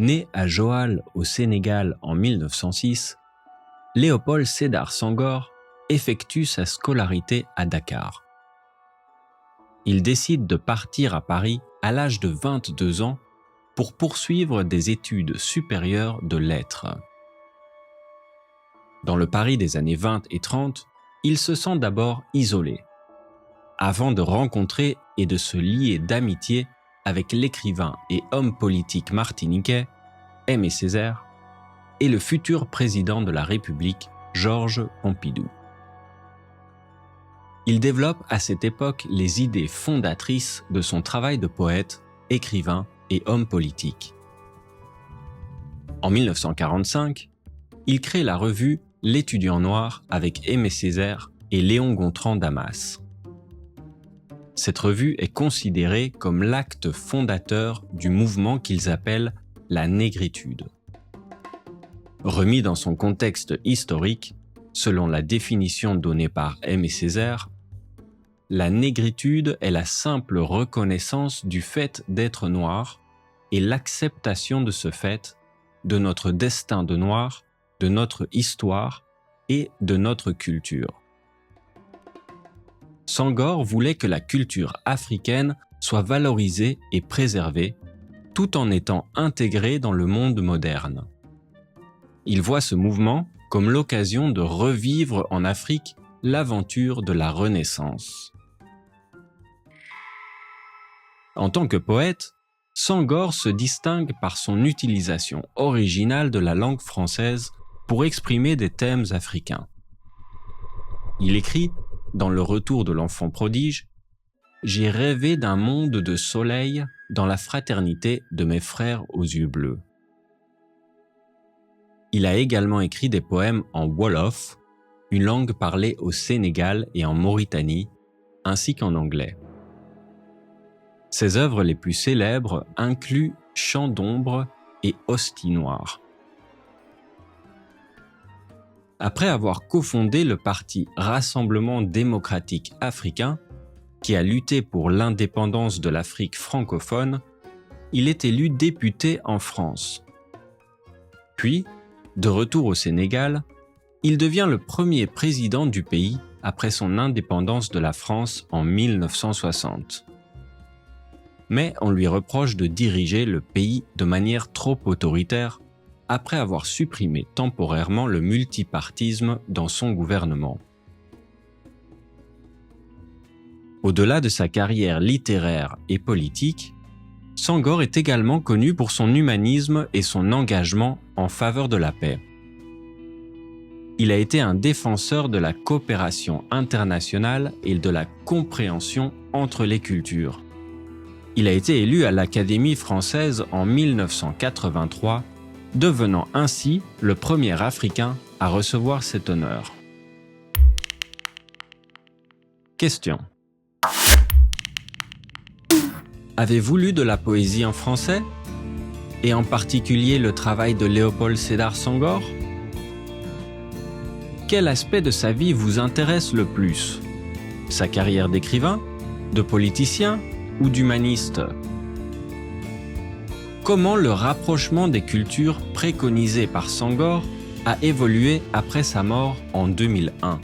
Né à Joal au Sénégal en 1906, Léopold Sédar Senghor effectue sa scolarité à Dakar. Il décide de partir à Paris à l'âge de 22 ans pour poursuivre des études supérieures de lettres. Dans le Paris des années 20 et 30, il se sent d'abord isolé, avant de rencontrer et de se lier d'amitié avec l'écrivain et homme politique martiniquais Aimé Césaire et le futur président de la République Georges Pompidou. Il développe à cette époque les idées fondatrices de son travail de poète, écrivain et homme politique. En 1945, il crée la revue L'Étudiant noir avec Aimé Césaire et Léon Gontran Damas. Cette revue est considérée comme l'acte fondateur du mouvement qu'ils appellent la négritude. Remis dans son contexte historique, selon la définition donnée par Aimé Césaire, la négritude est la simple reconnaissance du fait d'être noir et l'acceptation de ce fait, de notre destin de noir, de notre histoire et de notre culture. Senghor voulait que la culture africaine soit valorisée et préservée, tout en étant intégrée dans le monde moderne. Il voit ce mouvement comme l'occasion de revivre en Afrique l'aventure de la Renaissance. En tant que poète, Senghor se distingue par son utilisation originale de la langue française pour exprimer des thèmes africains. Il écrit, dans Le Retour de l'enfant prodige, « J'ai rêvé d'un monde de soleil dans la fraternité de mes frères aux yeux bleus ». Il a également écrit des poèmes en wolof, une langue parlée au Sénégal et en Mauritanie, ainsi qu'en anglais. Ses œuvres les plus célèbres incluent Chants d'ombre et Hostie noire. Après avoir cofondé le parti Rassemblement démocratique africain, qui a lutté pour l'indépendance de l'Afrique francophone, il est élu député en France. Puis, de retour au Sénégal, il devient le premier président du pays après son indépendance de la France en 1960. Mais on lui reproche de diriger le pays de manière trop autoritaire après avoir supprimé temporairement le multipartisme dans son gouvernement. Au-delà de sa carrière littéraire et politique, Senghor est également connu pour son humanisme et son engagement en faveur de la paix. Il a été un défenseur de la coopération internationale et de la compréhension entre les cultures. Il a été élu à l'Académie française en 1983, devenant ainsi le premier Africain à recevoir cet honneur. Question. Avez-vous lu de la poésie en français? Et en particulier le travail de Léopold Sédar Senghor? Quel aspect de sa vie vous intéresse le plus? Sa carrière d'écrivain, de politicien ou d'humaniste? Comment le rapprochement des cultures préconisé par Senghor a évolué après sa mort en 2001?